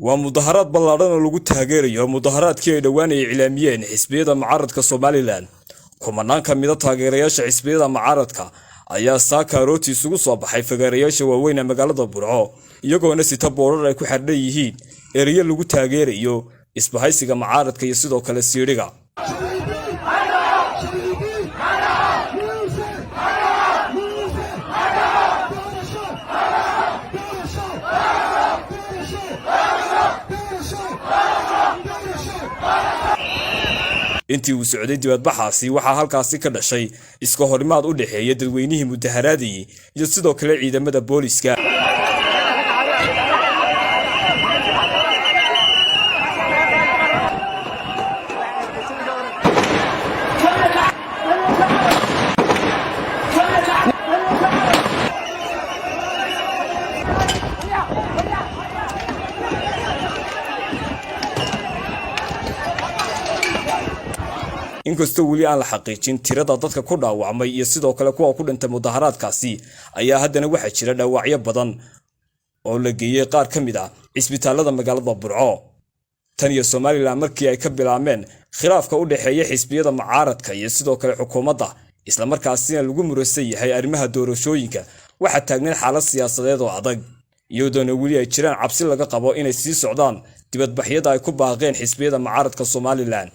ومظاهرات بلادنا لوgu taageerayo mudaharaadkii ay dhawaan ay cilaamiyeen xisbiyada mucaaradka Soomaaliland kumanaan ka mid ah taageerayaasha xisbiyada mucaaradka ayaa saakarooti isugu soo baxay fagaarayaasha waaweyn ee magaalada Burco iyagoona sita boorar ay ku xidhan yihiin eriyo lagu taageerayo isbahaysiga mucaaradka iyo sidoo kale siiriga intii uu socday dibadbaxaasi waxa halkaasi ka dhashay iska horimaad u dhaxeeya dadweynihii mudaharaadii iyo sidoo kale ciidamada booliska inkastoo wali aan la xaqiijin tirada dadka ku dhaawacmay iyo sidoo kale kuwa ku dhintay mudaharaadkaasi ayaa haddana waxa jira dhaawacyo badan oo la geeyay qaar ka mid ah isbitaalada magaalada Burco tan iyo Soomaaliland markii ay ka bilaabeen khilaafka u dhaxeeya xisbiyada mucaaradka iyo sidoo kale xukuumadda isla markaasina lagu murasay yahay arrimaha doorashooyinka waxa taagnaan xaalad siyaasadeed oo adag iyadoo wali ay jiraan cabsi laga qabo inay sii socdaan dibadbaxyada ay ku baaqeen xisbiyada mucaaradka Soomaaliland